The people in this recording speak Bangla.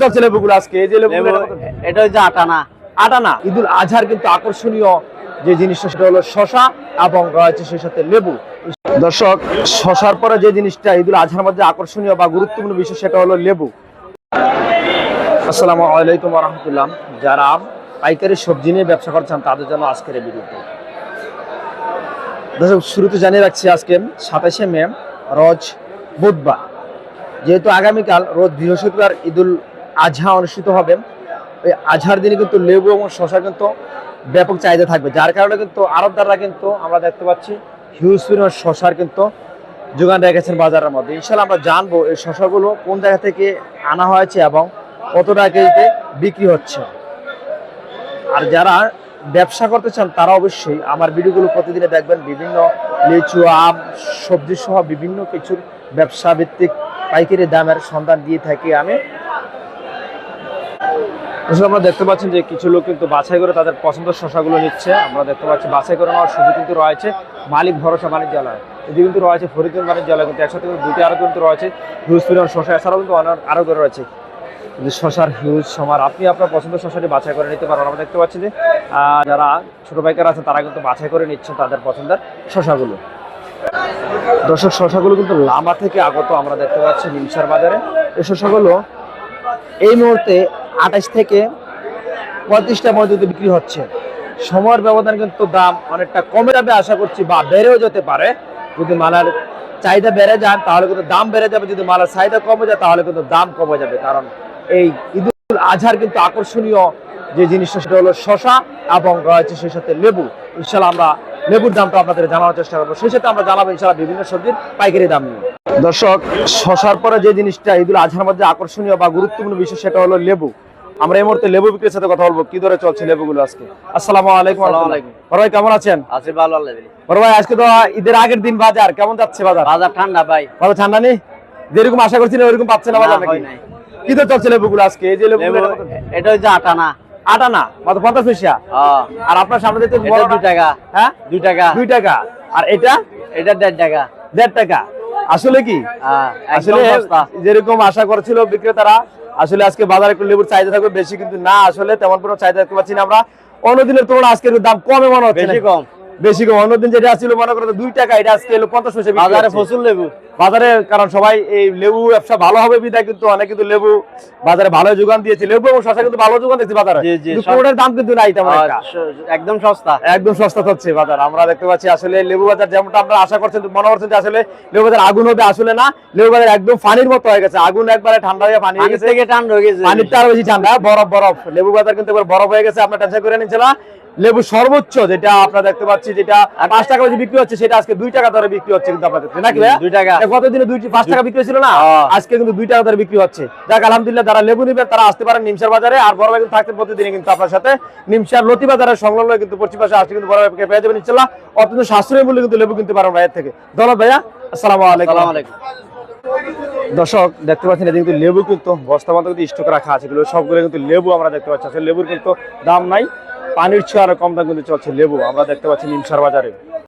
চলছে লেবুগুলো আজকে এই যে লেবুগুলো এটা হচ্ছে আটানা। আটানা ঈদুল আজহার কিন্তু আকর্ষণীয় যে জিনিসটা সেটা হলো শশা এবং রয়েছে সেই সাথে লেবু। দর্শক, শশার পরে যে জিনিসটা ঈদুল আজহার মধ্যে আকর্ষণীয় বা গুরুত্বপূর্ণ বিষয় সেটা হলো লেবু। আসসালামু আলাইকুম ওয়া রাহমাতুল্লাহ। যারা পাইকারি সবজি নিয়ে ব্যবসা করছেন তাদের জন্য আজকের এই ভিডিওটি। দর্শক, শুরুতে জানিয়ে রাখছি আজকে 27শে মে রোজ বুধবার, যেহেতু আগামীকাল রোজ বৃহস্পতিবার ঈদুল আজহা অনুষ্ঠিত হবে। এই আজহার দিনে কিন্তু লেবু এবং শশা কিন্তু ব্যাপক চাহিদা থাকবে, যার কারণে কিন্তু আড়তদাররা কিন্তু আমরা দেখতে পাচ্ছি হিউজ পরিমাণ শশার কিন্তু যোগান রেখেছেন বাজারের মধ্যে। ইনশাআল্লাহ আমরা জানবো এই শশাগুলো কোন জায়গা থেকে আনা হয়েছে এবং কত টাকা কেজিতে বিক্রি হচ্ছে। আর যারা ব্যবসা করতে চান তারা অবশ্যই আমার ভিডিওগুলো প্রতিদিনে দেখবেন। বিভিন্ন লিচু, আম, সবজি সহ বিভিন্ন কিছুর ব্যবসা ভিত্তিক পাইকারি দামের সন্ধান দিয়ে থাকি আমি। আমরা দেখতে পাচ্ছেন যে কিছু লোক কিন্তু বাছাই করে তাদের পছন্দের শশাগুলো নিচ্ছে। আমরা দেখতে পাচ্ছি বাছাই করে নেওয়ার সুযোগ কিন্তু রয়েছে মালিক ভরসা বাণিজ্যালয়। এটি কিন্তু রয়েছে ফরিদগঞ্জ বাণিজ্যালয়, কিন্তু একসাথে কিন্তু দুটি আরো কিন্তু রয়েছে হিউজ পরিমাণ শশা, এছাড়াও কিন্তু আরো করে রয়েছে শশার হিউজ সমার। আপনি আপনার পছন্দের শশাটি বাছাই করে নিতে পারেন। আমরা দেখতে পাচ্ছি যে যারা ছোট পাইকার আছেন তারা কিন্তু বাছাই করে নিচ্ছেন তাদের পছন্দের শশাগুলো। দর্শক, শশাগুলো কিন্তু লামা থেকে আগত আমরা দেখতে পাচ্ছি নিমসার বাজারে। এই শশাগুলো এই মুহূর্তে 28 থেকে 35টা মজুদে বিক্রি হচ্ছে। সময়ের ব্যবধানে কিন্তু দাম অনেকটা কমে যাবে আশা করছি, বা বেড়েও যেতে পারে। যদি মালের চাহিদা বেড়ে যায় তাহলে কিন্তু দাম বেড়ে যাবে, যদি মালের চাহিদা কমে যায় তাহলে কিন্তু দাম কমে যাবে। কারণ এই ঈদুল আজহার কিন্তু আকর্ষণীয় যে জিনিসটা সেটা হলো শশা এবং রয়েছে সেই সাথে লেবু। ইনশাআল্লাহ আমরা লেবুর দামটা আপনাদের জানানোর চেষ্টা করবো, সেই সাথে আমরা জানাবো ইনশাআল্লাহ বিভিন্ন সবজির পাইকারি দাম নিয়ে। দর্শক, শশার পরে যে জিনিসটা ঈদুল আজহার মধ্যে আকর্ষণীয় বা গুরুত্বপূর্ণ বিষয় সেটা হলো লেবু। আমরা এই মুহূর্তে লেবু বিক্রির সাথে কথা বলবো, কি দরে চলছে লেবুগুলো আজকে। আসসালামু আলাইকুম। বড় ভাই কেমন আছেন? আছি ভালো আল্লাহ। বড় ভাই, আজকে তো ঈদের আগের দিন, বাজার কেমন যাচ্ছে? বাজার ঠান্ডা ভাই। বাজার ঠান্ডা নেই, যেরকম আশা করছিলেন ওরকম পাচ্ছেন না বাজার নাকি? কি দরে চলছে লেবুগুলো আজকে? এই যে লেবুগুলো এটা হচ্ছে আটানা। আটানা মাত্র 50 পয়সা। আর আপনার সামনে দেখতে 2 টাকা। হ্যাঁ 2 টাকা। 2 টাকা। আর এটা 1.5 টাকা। 1.5 টাকা। আসলে কি আসলে যেরকম আশা করছিল বিক্রেতারা, আসলে আজকে বাজারে একটু লেবুর চাহিদা থাকবে বেশি, কিন্তু না, আসলে তেমন কোনো চাহিদা দেখতে পাচ্ছি না আমরা। অন্যদিনের তুলনায় আজকে দাম কমে মনে হচ্ছে। বেশি কম। অন্যদিন যেটা ছিল মনে করো 2 টাকা, এটা আজকে 50 পয়সা বাজারে প্রচুর লেবু বাজারে। কারণ সবাই এই লেবু ব্যবসা ভালো হবে বিধায় কিন্তু অনেক কিন্তু লেবু বাজারে ভালো যোগান দিয়েছে। লেবু এবং শশা কিন্তু ভালো যোগান দিচ্ছে বাজারে, কোনোটার দাম কিন্তু নাই তেমন একটা, একদম সস্তা। একদম সস্তা হচ্ছে বাজার। আমরা দেখতে পাচ্ছি আসলে লেবু বাজার যেমনটা আমরা আশা করছেন, মনে করছেন যে আসলে লেবু বাজার আগুন হবে, আসলে না। লেবু বাজার একদম পানির মতো হয়ে গেছে, আগুন একবারে ঠান্ডা হয়ে পানি হয়ে গেছে, ঠান্ডা হয়ে গেছে, পানির আরো বেশি ঠান্ডা, বরফ বরফ। লেবু বাজার কিন্তু এবার বরফ হয়ে গেছে, আপনার টেনশন করে নিচ্ছে না। লেবু সর্বোচ্চ যেটা আপনারা দেখতে পাচ্ছি, যেটা 5 টাকা বিক্রি হচ্ছে, সেটা আজকে 2 টাকা দরে বিক্রি হচ্ছে কিন্তু আপনাদের নাকি ভাই? 2 টাকা। গতদিনে 5 টাকা বিক্রি ছিল না, আজকে কিন্তু 2 টাকা দরে বিক্রি হচ্ছে। যাক আলহামদুলিল্লাহ, যারা লেবু নেবেন তারা আসতে পারেন নিমসার বাজারে। আর বড় ভাই কিন্তু থাকতে প্রতিদিনই কিন্তু আপনার সাথে নিমসার লতি বাজারের সংলগ্ন কিন্তু পশ্চিম পাশে আসলে কিন্তু বড় ভাইকে পেয়ে যাবেন ইনশাআল্লাহ। অত্যন্ত সাশ্রয়ী মূল্যে কিন্তু লেবু কিনতে পারেন ভাইয়ের থেকে। ধন্যবাদ ভাইয়া, আসসালামু আলাইকুম। দর্শক, দেখতে পাচ্ছেন এটা কিন্তু লেবু কিন্তু বস্তাবন্ধ কিন্তু স্টকে রাখা আছে, এগুলো সবগুলো কিন্তু লেবু আমরা দেখতে পাচ্ছি। আসলে লেবুর কিন্তু দাম নাই, পানির চেয়ে আরো কম দাম কিন্তু চলছে লেবু আমরা দেখতে পাচ্ছি নিমসার বাজারে।